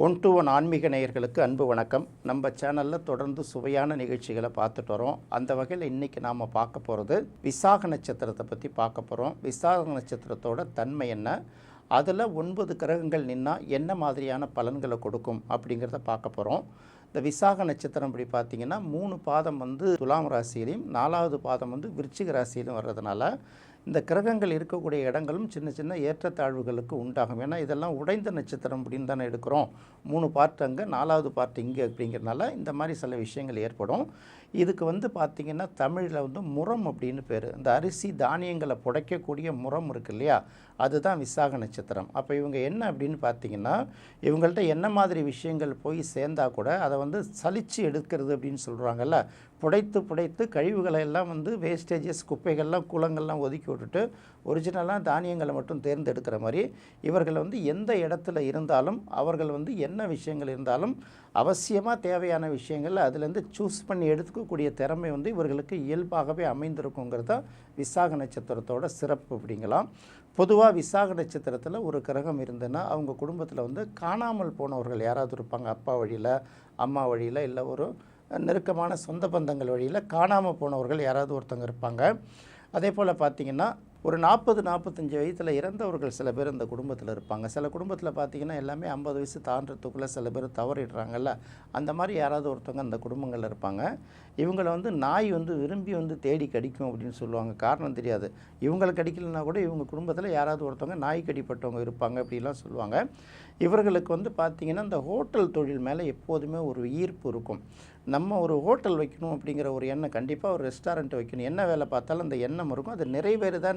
One to one ஆன்மீக நேயர்களுக்கு அன்பு வணக்கம். நம்ம சேனலில் தொடர்ந்து சுவையான நிகழ்ச்சிகளை பார்த்துட்டு வரோம். அந்த வகையில் இன்றைக்கி நாம் பார்க்க போகிறது விசாக நட்சத்திரத்தை பற்றி பார்க்க போகிறோம். விசாக நட்சத்திரத்தோட தன்மை என்ன, அதில் 9 கிரகங்கள் நின்னால் என்ன மாதிரியான பலன்களை கொடுக்கும் அப்படிங்கிறத பார்க்க போகிறோம். இந்த விசாக நட்சத்திரம் அப்படி பார்த்திங்கன்னா 3 பாதம் துலாம் ராசியிலையும் 4வது பாதம் விருச்சிக ராசியிலும் வர்றதுனால இந்த கிரகங்கள் இருக்கக்கூடிய இடங்களும் சின்ன சின்ன ஏற்றத்தாழ்வுகளுக்கு உண்டாகும். ஏன்னா இதெல்லாம் உடைந்த நட்சத்திரம் அப்படின்னு தானே எடுக்கிறோம். 3 பார்ட் அங்கே, 4வது பார்ட் இங்கே அப்படிங்கிறதுனால இந்த மாதிரி சில விஷயங்கள் ஏற்படும். இதுக்கு பார்த்திங்கன்னா தமிழில் முறம் அப்படின்னு பேர். இந்த அரிசி தானியங்களை புடைக்கக்கூடிய முறம் இருக்கு இல்லையா, அதுதான் விசாக நட்சத்திரம். அப்போ இவங்க என்ன அப்படின்னு பார்த்திங்கன்னா, இவங்கள்ட்ட என்ன மாதிரி விஷயங்கள் போய் சேர்ந்தால் கூட அதை சலித்து எடுக்கிறது அப்படின்னு சொல்கிறாங்கல்ல, புடைத்து கழிவுகளை எல்லாம் வேஸ்டேஜஸ், குப்பைகள்லாம், குளங்கள்லாம் ஒதுக்கி விட்டுட்டு ஒரிஜினலாக தானியங்களை மட்டும் தேர்ந்தெடுக்கிற மாதிரி இவர்கள் எந்த இடத்துல இருந்தாலும் அவர்கள் என்ன விஷயங்கள் இருந்தாலும் அவசியமாக தேவையான விஷயங்கள் அதுலேருந்து சூஸ் பண்ணி எடுத்துக்கக்கூடிய திறமை இவர்களுக்கு இயல்பாகவே அமைந்திருக்குங்கிறது தான் விசாக நட்சத்திரத்தோட சிறப்பு அப்படிங்கலாம். பொதுவாக விசாக நட்சத்திரத்தில் ஒரு கிரகம் இருந்ததுன்னா அவங்க குடும்பத்தில் காணாமல் போனவர்கள் யாராவது இருப்பாங்க. அப்பா வழியில், அம்மா வழியில், இல்லை ஒரு நெருக்கமான சொந்த பந்தங்கள் வழியில் காணாமல் போனவர்கள் யாராவது ஒருத்தங்க இருப்பாங்க. அதே போல் பார்த்திங்கன்னா ஒரு 40-45 வயதில் இறந்தவர்கள் சில பேர் இந்த குடும்பத்தில் இருப்பாங்க. சில குடும்பத்தில் பார்த்திங்கன்னா எல்லாமே 50 வயசு தாண்டறதுக்குள்ளே சில பேர் தவறிடுறாங்கல்ல, அந்த மாதிரி யாராவது ஒருத்தவங்க அந்த குடும்பங்களில் இருப்பாங்க. இவங்களை நாய் விரும்பி தேடி கடிக்கும் அப்படின்னு சொல்லுவாங்க. காரணம் தெரியாது. இவங்களை கடிக்கலைன்னா கூட இவங்க குடும்பத்தில் யாராவது ஒருத்தவங்க நாய் கடிப்பட்டவங்க இருப்பாங்க அப்படிலாம் சொல்லுவாங்க. இவர்களுக்கு பார்த்திங்கன்னா இந்த ஹோட்டல் தொழில் மேலே எப்போதுமே ஒரு ஈர்ப்பு இருக்கும். நம்ம ஒரு ஹோட்டல் வைக்கணும் அப்படிங்கிற ஒரு எண்ணம், கண்டிப்பாக ஒரு ரெஸ்டாரண்ட் வைக்கணும், என்ன வேலை பார்த்தாலும் அந்த எண்ணம் இருக்கும். அது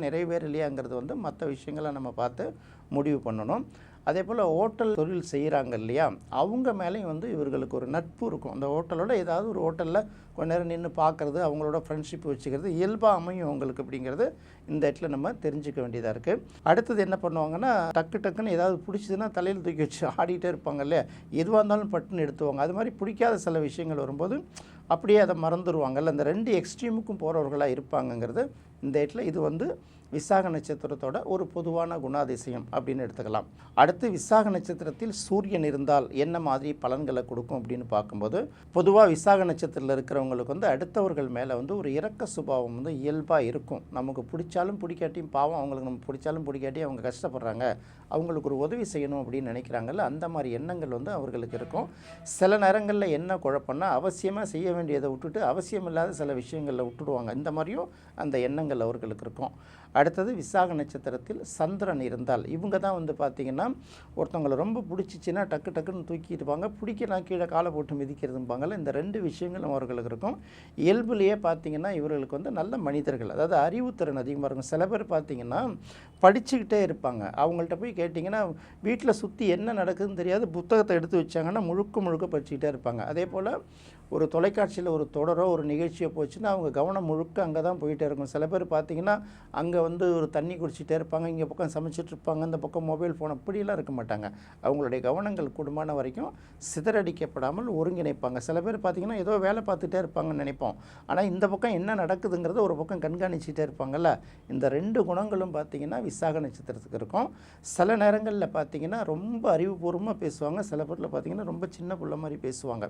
நிறைவேறலையாங்கிறது மற்ற விஷயங்களை நம்ம பார்த்து முடிவு பண்ணணும். அதே போல் ஹோட்டல் தொழில் செய்கிறாங்க இல்லையா, அவங்க மேலேயும் இவர்களுக்கு ஒரு நட்பு இருக்கும். அந்த ஹோட்டலோட ஏதாவது ஒரு ஹோட்டலில் கொஞ்ச நேரம் நின்று பார்க்குறது, அவங்களோட ஃப்ரெண்ட்ஷிப் வச்சுக்கிறது இயல்பாக அமையும் அவங்களுக்கு அப்படிங்கிறது இந்த இடத்துல நம்ம தெரிஞ்சுக்க வேண்டியதாக இருக்குது. அடுத்தது என்ன பண்ணுவாங்கன்னா, டக்குன்னு ஏதாவது பிடிச்சதுன்னா தலையில் தூக்கி வச்சு ஆடிட்டே இருப்பாங்க இல்லையா, எதுவாக இருந்தாலும் பட்டுன்னு எடுத்துவாங்க. அது மாதிரி பிடிக்காத சில விஷயங்கள் வரும்போது அப்படியே அதை மறந்துடுவாங்கல்ல. இந்த 2 எக்ஸ்ட்ரீமுக்கும் போகிறவர்களாக இருப்பாங்கங்கிறது இந்த இடத்துல இது விசாக நட்சத்திரத்தோட ஒரு பொதுவான குணாதிசயம் அப்படின்னு எடுத்துக்கலாம். அடுத்து விசாக நட்சத்திரத்தில் சூரியன் இருந்தால் என்ன மாதிரி பலன்களை கொடுக்கும் அப்படின்னு பார்க்கும்போது, பொதுவாக விசாக நட்சத்திரத்தில் இருக்கிறவங்களுக்கு அடுத்தவர்கள் மேலே ஒரு இரக்க சுபாவம் இயல்பாக இருக்கும். நமக்கு பிடிச்சாலும் பிடிக்காட்டியும் பாவம், அவங்களுக்கு நம்ம பிடிச்சாலும் பிடிக்காட்டியும் அவங்க கஷ்டப்படுறாங்க, அவங்களுக்கு ஒரு உதவி செய்யணும் அப்படின்னு நினைக்கிறாங்கல்ல, அந்த மாதிரி எண்ணங்கள் அவர்களுக்கு இருக்கும். சில நேரங்களில் என்ன குழப்பம்னா, அவசியமாக செய்ய வேண்டியதை விட்டுட்டு அவசியம் இல்லாத சில விஷயங்களில் விட்டுடுவாங்க. இந்த மாதிரியும் அந்த எண்ணங்கள் அவர்களுக்கு இருக்கும். அடுத்தது விசாக நட்சத்திரத்தில் சந்திரன் இருந்தால் இவங்க தான் பார்த்திங்கன்னா ஒருத்தவங்களை ரொம்ப பிடிச்சிச்சின்னா டக்குன்னு தூக்கிடுவாங்க, பிடிக்கலாம் கீழே காலை போட்டு மிதிக்கிறதும்பாங்கள்ல. இந்த 2 விஷயங்களும் அவர்களுக்கு இருக்கும். இயல்புலேயே பார்த்திங்கன்னா இவர்களுக்கு நல்ல மனிதர்கள், அதாவது அறிவுத்திறன் அதிகமாக இருக்கும். சில பேர் பார்த்திங்கன்னா படிச்சுக்கிட்டே இருப்பாங்க. அவங்கள்ட்ட போய் கேட்டிங்கன்னா வீட்டில் சுற்றி என்ன நடக்குதுன்னு தெரியாது, புத்தகத்தை எடுத்து வச்சாங்கன்னா முழுக்க படிச்சுக்கிட்டே இருப்பாங்க. அதே போல் ஒரு தொலைக்காட்சியில் ஒரு தொடரோ ஒரு நிகழ்ச்சியோ போச்சுன்னா அவங்க கவனம் முழுக்க அங்கே தான் போயிட்டே இருக்கும். சில பேர் பார்த்திங்கன்னா அங்கே ஒரு தண்ணி குடிச்சிட்டே இருப்பாங்க, இங்கே பக்கம் சமைச்சிட்டு இருப்பாங்க, இந்த பக்கம் மொபைல் ஃபோன், அப்படிலாம் இருக்க மாட்டாங்க. அவங்களுடைய கவனங்கள் கூடுமான வரைக்கும் சிதறடிக்கப்படாமல் ஒருங்கிணைப்பாங்க. சில பேர் பார்த்திங்கன்னா ஏதோ வேலை பார்த்துட்டே இருப்பாங்கன்னு நினைப்போம், ஆனால் இந்த பக்கம் என்ன நடக்குதுங்கிறத ஒரு பக்கம் கண்காணிச்சிட்டே இருப்பாங்கல்ல. இந்த 2 குணங்களும் பார்த்திங்கன்னா விசாக நட்சத்திரத்துக்கு இருக்கும். சில நேரங்களில் பார்த்திங்கன்னா ரொம்ப அறிவுபூர்வமாக பேசுவாங்க, சில பேரில் பார்த்திங்கன்னா ரொம்ப சின்ன பிள்ளை மாதிரி பேசுவாங்க.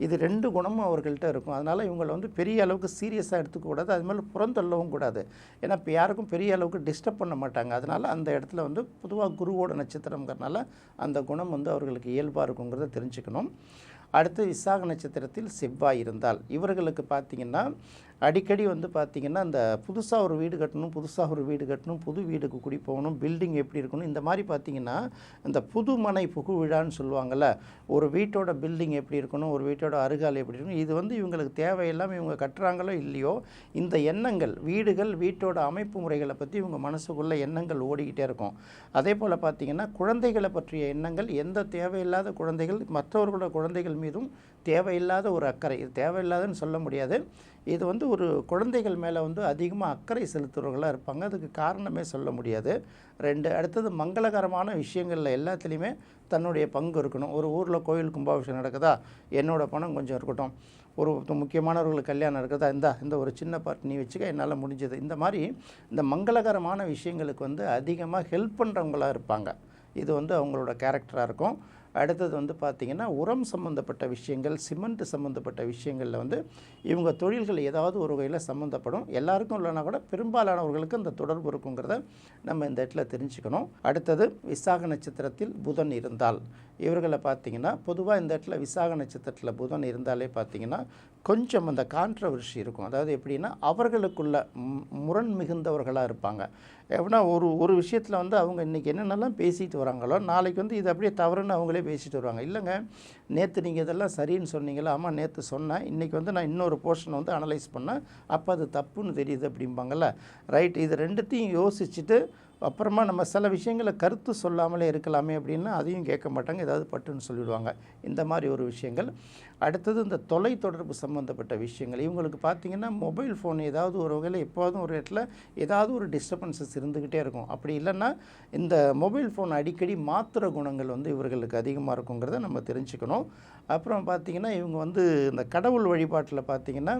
இது 2 குணமும் அவர்கள்ட்ட இருக்கும். அதனால் இவங்களை பெரிய அளவுக்கு சீரியஸாக எடுத்துக்கூடாது, அது மேலே புறந்தள்ளவும் கூடாது. ஏன்னா இப்போ யாருக்கும் பெரிய அளவுக்கு டிஸ்டர்ப் பண்ண மாட்டாங்க. அதனால் அந்த இடத்துல பொதுவாக குருவோட நட்சத்திரங்கிறதுனால அந்த குணம் அவர்களுக்கு இயல்பாக இருக்குங்கிறத தெரிஞ்சுக்கணும். அடுத்து விசாக நட்சத்திரத்தில் செவ்வாய் இருந்தால் இவர்களுக்கு பார்த்திங்கன்னா அடிக்கடி பார்த்திங்கன்னா இந்த புதுசாக ஒரு வீடு கட்டணும், புது வீடுக்கு குடி போகணும், பில்டிங் எப்படி இருக்கணும், இந்த மாதிரி பார்த்திங்கன்னா இந்த புது மனை புகு விழான்னு சொல்லுவாங்கள்ல, ஒரு வீட்டோட பில்டிங் எப்படி இருக்கணும், ஒரு வீட்டோட அருகால் எப்படி இருக்கணும், இது இவங்களுக்கு தேவையில்லாமல் இவங்க கட்டுறாங்களோ இல்லையோ இந்த எண்ணங்கள், வீடுகள், வீட்டோட அமைப்பு முறைகளை பற்றி இவங்க மனசுக்குள்ளே எண்ணங்கள் ஓடிக்கிட்டே இருக்கும். அதே போல் பார்த்திங்கன்னா குழந்தைகளை பற்றிய எண்ணங்கள், எந்த தேவையில்லாத குழந்தைகள், மற்றவர்களோட குழந்தைகள் மீதும் தேவையில்லாத ஒரு அக்கறை, இது தேவையில்லாதன்னு சொல்ல முடியாது, இது ஒரு குழந்தைகள் மேலே அதிகமாக அக்கறை செலுத்துறவர்களாக இருப்பாங்க. அதுக்கு காரணமே சொல்ல முடியாது. 2 அடுத்தது மங்களகரமான விஷயங்களில் எல்லாத்துலேயுமே தன்னுடைய பங்கு இருக்கணும். ஒரு ஊரில் கோயில் கும்பாபிஷேகம் நடக்குதா, என்னோடய பணம் கொஞ்சம் இருக்கட்டும், ஒரு முக்கியமானவர்களுக்கு கல்யாணம் இருக்குதா, இந்த ஒரு சின்ன பார்ட் நீ வச்சுக்க, என்னால் முடிஞ்சது. இந்த மாதிரி இந்த மங்களகரமான விஷயங்களுக்கு அதிகமாக ஹெல்ப் பண்ணுறவங்களாக இருப்பாங்க. இது அவங்களோட கேரக்டராக இருக்கும். அடுத்தது வந்து பார்த்திங்கன்னா உரம் சம்மந்தப்பட்ட விஷயங்கள், சிமெண்ட் சம்மந்தப்பட்ட விஷயங்களில் வந்து இவங்க தொழில்கள் ஏதாவது ஒரு வகையில் சம்மந்தப்படும். எல்லாருக்கும் இல்லைனா கூட பெரும்பாலானவர்களுக்கு அந்த தொடர்பு இருக்குங்கிறத நம்ம இந்த இடத்துல தெரிஞ்சுக்கணும். அடுத்தது விசாக நட்சத்திரத்தில் புதன் இருந்தால் இவர்களை பார்த்திங்கன்னா பொதுவாக இந்த இடத்துல விசாக நட்சத்திரத்தில் புதன் இருந்தாலே பார்த்திங்கன்னா கொஞ்சம் அந்த கான்ட்ரவர்சி இருக்கும். அதாவது எப்படின்னா அவர்களுக்குள்ள முரண் மிகுந்தவர்களாக இருப்பாங்க. எப்படின்னா ஒரு விஷயத்தில் வந்து அவங்க இன்றைக்கி என்னென்னலாம் பேசிட்டு வராங்களோ நாளைக்கு வந்து இது அப்படியே தவறுன்னு அவங்களே பேசிட்டு வருவாங்க. இல்லைங்க, நேற்று நீங்கள் இதெல்லாம் சரின்னு சொன்னீங்களா? ஆமாம், நேற்று சொன்னேன். இன்றைக்கி வந்து நான் இன்னொரு போர்ஷனை வந்து அனலைஸ் பண்ணேன், அப்போ அது தப்புன்னு தெரியுது அப்படிம்பாங்கள்ல. ரைட், இது ரெண்டுத்தையும் யோசிச்சுட்டு அப்புறமா நம்ம சில விஷயங்களை கருத்து சொல்லாமலே இருக்கலாமே அப்படின்னா அதையும் கேட்க மாட்டாங்க, ஏதாவது பட்டுன்னு சொல்லிவிடுவாங்க. இந்த மாதிரி ஒரு விஷயங்கள். அடுத்தது இந்த தொலை தொடர்பு சம்மந்தப்பட்ட விஷயங்கள். இவங்களுக்கு பார்த்திங்கன்னா மொபைல் ஃபோன் ஏதாவது ஒரு வகையில் எப்போதும் ஒரு இடத்துல ஏதாவது ஒரு டிஸ்டர்பன்சஸ் இருந்துக்கிட்டே இருக்கும். அப்படி இல்லைன்னா இந்த மொபைல் ஃபோன் அடிக்கடி மாற்றுற குணங்கள் வந்து இவர்களுக்கு அதிகமாக இருக்குங்கிறத நம்ம தெரிஞ்சுக்கணும். அப்புறம் பார்த்திங்கன்னா இவங்க வந்து இந்த கடவுள் வழிபாட்டில் பார்த்திங்கன்னா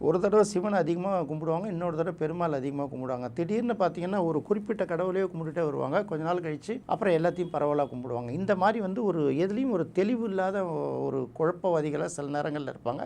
ஒரு தடவை சிவனை அதிகமாக கும்பிடுவாங்க, இன்னொரு தடவை பெருமாள் அதிகமாக கும்பிடுவாங்க. திடீர்னு பார்த்திங்கன்னா ஒரு குறிப்பிட்ட கடவுளையே கும்பிட்டுட்டே வருவாங்க, கொஞ்ச நாள் கழித்து அப்புறம் எல்லாத்தையும் பரவலாக கும்பிடுவாங்க. இந்த மாதிரி வந்து ஒரு எதுலேயும் ஒரு தெளிவு இல்லாத ஒரு குழப்பவாதிகளாக சில நேரங்களில் இருப்பாங்க.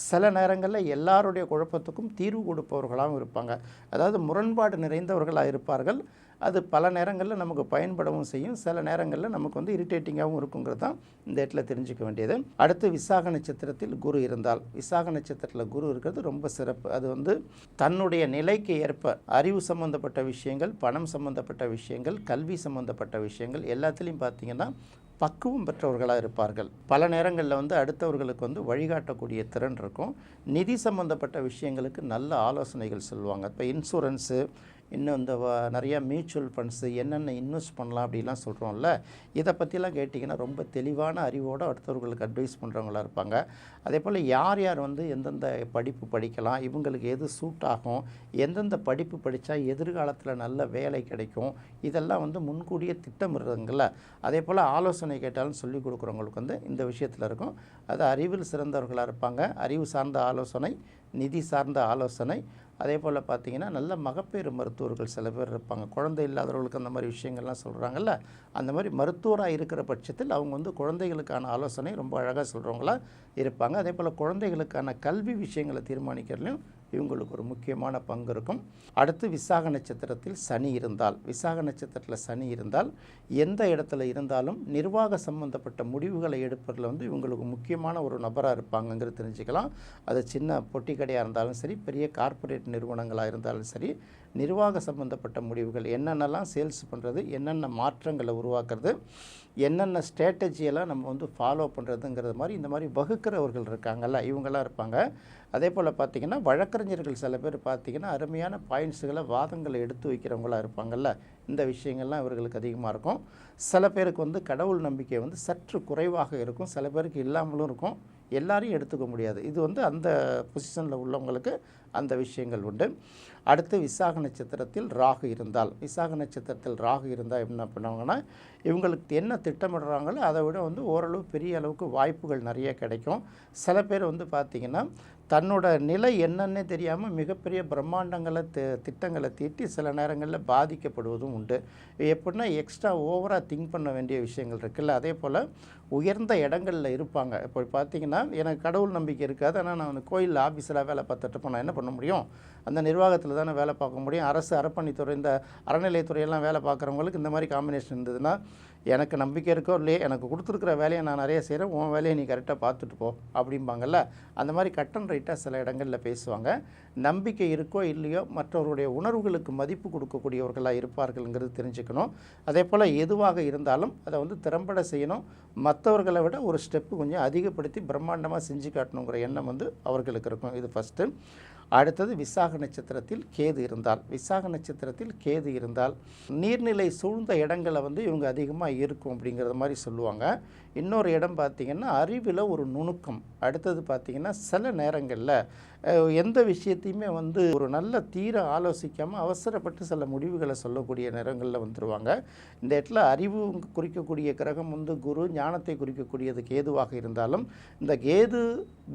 சில நேரங்களில் எல்லாருடைய குழப்பத்துக்கும் தீர்வு கொடுப்பவர்களாகவும் இருப்பாங்க. அதாவது முரண்பாடு நிறைந்தவர்களாக இருப்பார்கள். அது பல நேரங்களில் நமக்கு பயன்படவும் செய்யும், சில நேரங்களில் நமக்கு வந்து இரிட்டேட்டிங்காகவும் இருக்குங்கிறது தான் இந்த இடத்துல தெரிஞ்சுக்க வேண்டியது. அடுத்து விசாக நட்சத்திரத்தில் குரு இருந்தால், விசாக நட்சத்திரத்தில் குரு இருக்கிறது ரொம்ப சிறப்பு. அது வந்து தன்னுடைய நிலைக்கு ஏற்ப அறிவு சம்மந்தப்பட்ட விஷயங்கள், பணம் சம்மந்தப்பட்ட விஷயங்கள், கல்வி சம்மந்தப்பட்ட விஷயங்கள் எல்லாத்துலேயும் பார்த்திங்கன்னா பக்குவம் பெற்றவர்களாக இருப்பார்கள். பல நேரங்களில் வந்து அடுத்தவர்களுக்கு வந்து வழிகாட்டக்கூடிய திறன் இருக்கும். நிதி சம்மந்தப்பட்ட விஷயங்களுக்கு நல்ல ஆலோசனைகள் சொல்லுவாங்க. இப்போ இன்சூரன்ஸு, இன்னும் இந்த நிறையா மியூச்சுவல் ஃபண்ட்ஸு என்னென்ன இன்வெஸ்ட் பண்ணலாம் அப்படிலாம் சொல்கிறோம்ல, இதை பற்றிலாம் கேட்டிங்கன்னா ரொம்ப தெளிவான அறிவோடு அடுத்தவர்களுக்கு அட்வைஸ் பண்ணுறவங்களாக இருப்பாங்க. அதே போல் யார் யார் வந்து எந்தெந்த படிப்பு படிக்கலாம், இவங்களுக்கு எது சூட் ஆகும், எந்தெந்த படிப்பு படித்தா எதிர்காலத்தில் நல்ல வேலை கிடைக்கும், இதெல்லாம் வந்து முன்கூடியே திட்டமிடுறதுங்கள. அதே போல் ஆலோசனை கேட்டாலும் சொல்லிக் கொடுக்குறவங்களுக்கு வந்து இந்த விஷயத்தில் இருக்கும். அது அறிவில் சிறந்தவர்களாக இருப்பாங்க. அறிவு சார்ந்த ஆலோசனை, நிதி சார்ந்த ஆலோசனை, அதே போல் பார்த்திங்கன்னா நல்ல மகப்பேறு மருத்துவர்கள் சில பேர் இருப்பாங்க. குழந்தை இல்லாதவர்களுக்கு அந்த மாதிரி விஷயங்கள்லாம் சொல்கிறாங்கல்ல, அந்த மாதிரி மருத்துவராக இருக்கிற பட்சத்தில் அவங்க வந்து குழந்தைகளுக்கான ஆலோசனை ரொம்ப அழகாக சொல்கிறவங்களா இருப்பாங்க. அதே போல் குழந்தைகளுக்கான கல்வி விஷயங்களை தீர்மானிக்கிறதுலையும் இவங்களுக்கு ஒரு முக்கியமான பங்கு இருக்கும். அடுத்து விசாக நட்சத்திரத்தில் சனி இருந்தால், விசாக நட்சத்திரத்தில் சனி இருந்தால் எந்த இடத்துல இருந்தாலும் நிர்வாக சம்பந்தப்பட்ட முடிவுகளை எடுப்பதில் வந்து இவங்களுக்கு முக்கியமான ஒரு நபராக இருப்பாங்கங்கிறது தெரிஞ்சுக்கலாம். அது சின்ன பொட்டி கடையாக இருந்தாலும் சரி, பெரிய கார்ப்பரேட் நிறுவனங்களாக இருந்தாலும் சரி, நிர்வாக சம்பந்தப்பட்ட முடிவுகள் என்னென்னலாம் சேல்ஸ் பண்ணுறது, என்னென்ன மாற்றங்களை உருவாக்குறது, என்னென்ன ஸ்ட்ராட்டஜியெல்லாம் நம்ம வந்து ஃபாலோ பண்ணுறதுங்கிறது மாதிரி இந்த மாதிரி வகுக்கிறவர்கள் இருக்காங்கல்ல, இவங்களாம் இருப்பாங்க. அதே போல் பார்த்திங்கன்னா வழக்கறிஞர்கள் சில பேர் பார்த்திங்கன்னா அருமையான பாயிண்ட்ஸுகளை, வாதங்களை எடுத்து வைக்கிறவங்களாக இருப்பாங்கள்ல, இந்த விஷயங்கள்லாம் இவர்களுக்கு அதிகமாக இருக்கும். சில பேருக்கு வந்து கடவுள் நம்பிக்கை வந்து சற்று குறைவாக இருக்கும், சில பேருக்கு இல்லாமலும் இருக்கும். எல்லாரையும் எடுத்துக்க முடியாது. இது வந்து அந்த பொசிஷனில் உள்ளவங்களுக்கு அந்த விஷயங்கள் உண்டு. அடுத்து விசாக நட்சத்திரத்தில் ராகு இருந்தால், விசாக நட்சத்திரத்தில் ராகு இருந்தால் என்ன பண்ணுவாங்கன்னா இவங்களுக்கு என்ன திட்டமிடுறாங்களோ அதை விட வந்து ஓரளவு பெரிய அளவுக்கு வாய்ப்புகள் நிறைய கிடைக்கும். சில பேர் வந்து பார்த்திங்கன்னா தன்னோட நிலை என்னன்னே தெரியாமல் மிகப்பெரிய பிரம்மாண்டங்களை திட்டங்களை தீட்டி சில நேரங்களில் பாதிக்கப்படுவதும் உண்டு. எப்படின்னா எக்ஸ்ட்ரா ஓவராக திங்க் பண்ண வேண்டிய விஷயங்கள் இருக்குல்ல, அதே போல் உயர்ந்த இடங்களில் இருப்பாங்க. இப்போ பார்த்திங்கன்னா எனக்கு கடவுள் நம்பிக்கை இருக்காது, ஆனால் நான் கோயில் ஆஃபீஸில் வேலை பார்த்துட்டு நான் என்ன பண்ண முடியும், அந்த நிர்வாகத்தில் தானே வேலை பார்க்க முடியும். அரசு அறப்பணித்துறை, இந்த அறநிலையத்துறையெல்லாம் வேலை பார்க்குறவங்களுக்கு இந்த மாதிரி காம்பினேஷன் இருந்ததுன்னா எனக்கு நம்பிக்கை இருக்கோ இல்லையே, எனக்கு கொடுத்துருக்குற வேலையை நான் நிறைய செய்கிறேன், உன் வேலையை நீ கரெக்டாக பார்த்துட்டு போ அப்படிம்பாங்கள்ல. அந்த மாதிரி கட் அண்ட் ரைட்டாக சில இடங்களில் பேசுவாங்க. நம்பிக்கை இருக்கோ இல்லையோ மற்றவருடைய உணர்வுகளுக்கு மதிப்பு கொடுக்கக்கூடியவர்களாக இருப்பார்கள்ங்கிறது தெரிஞ்சுக்கணும். அதே போல் எதுவாக இருந்தாலும் அதை வந்து திறம்பட செய்யணும், மற்றவர்களை விட ஒரு ஸ்டெப்பு கொஞ்சம் அதிகப்படுத்தி பிரம்மாண்டமாக செஞ்சு காட்டணுங்கிற எண்ணம் வந்து அவர்களுக்கு இருக்கும். இது ஃபஸ்ட்டு. அடுத்தது விசாக நட்சத்திரத்தில் கேது இருந்தால், விசாக நட்சத்திரத்தில் கேது இருந்தால் நீர்நிலை சூழ்ந்த இடங்களை வந்து இவங்க அதிகமாக இருக்கும் அப்படிங்கிறத மாதிரி சொல்லுவாங்க. இன்னொரு இடம் பார்த்திங்கன்னா அறிவில் ஒரு நுணுக்கம். அடுத்தது பார்த்திங்கன்னா சில நேரங்களில் எந்த விஷயத்தையுமே வந்து ஒரு நல்ல தீர ஆலோசிக்காமல் அவசரப்பட்டு சில முடிவுகளை சொல்லக்கூடிய நேரங்களில் வந்துடுவாங்க. இந்த இடத்துல அறிவு குறிக்கக்கூடிய கிரகம் வந்து குரு, ஞானத்தை குறிக்கக்கூடியது கேதுவாக இருந்தாலும் இந்த கேது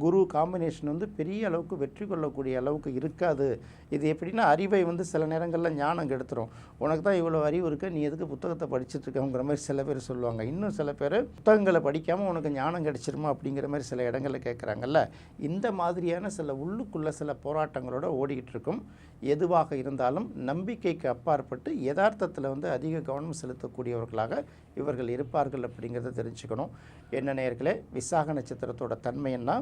குரு காம்பினேஷன் வந்து பெரிய அளவுக்கு வெற்றி கொள்ளக்கூடிய அளவுக்கு இருக்காது. இது எப்படின்னா அறிவை வந்து சில நேரங்களில் ஞானம் கெடுத்துரும். உனக்கு தான் இவ்வளோ அறிவு இருக்குது, நீ எதுக்கு புத்தகத்தை படிச்சுட்டு இருக்கங்கிற மாதிரி சில பேர் சொல்லுவாங்க. இன்னும் சில பேர் புத்தகங்களை படிக்காமல் உனக்கு ஞானம் கிடைச்சிருமா அப்படிங்கிற மாதிரி சில இடங்களில் கேட்குறாங்கல்ல. இந்த மாதிரியான சில உள்ளுக்குள்ள சில போராட்டங்களோட ஓடிக்கிட்டு இருக்கும். எதுவாக இருந்தாலும் நம்பிக்கைக்கு அப்பாற்பட்டு யதார்த்தத்தில் வந்து அதிக கவனம் செலுத்தக்கூடியவர்களாக இவர்கள் இருப்பார்கள் அப்படிங்கிறத தெரிஞ்சுக்கணும். என்ன நேயர்களே, விசாக நட்சத்திரத்தோட தன்மைன்னா,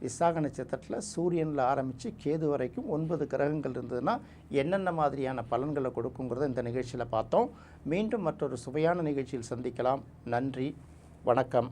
விசாக நட்சத்திரத்தில் சூரியனில் ஆரம்பித்து கேது வரைக்கும் 9 கிரகங்கள் இருந்ததுன்னா என்னென்ன மாதிரியான பலன்களை கொடுக்குங்கிறத இந்த நிகழ்ச்சியில் பார்த்தோம். மீண்டும் மற்றொரு சுவையான நிகழ்ச்சியில் சந்திக்கலாம். நன்றி, வணக்கம்.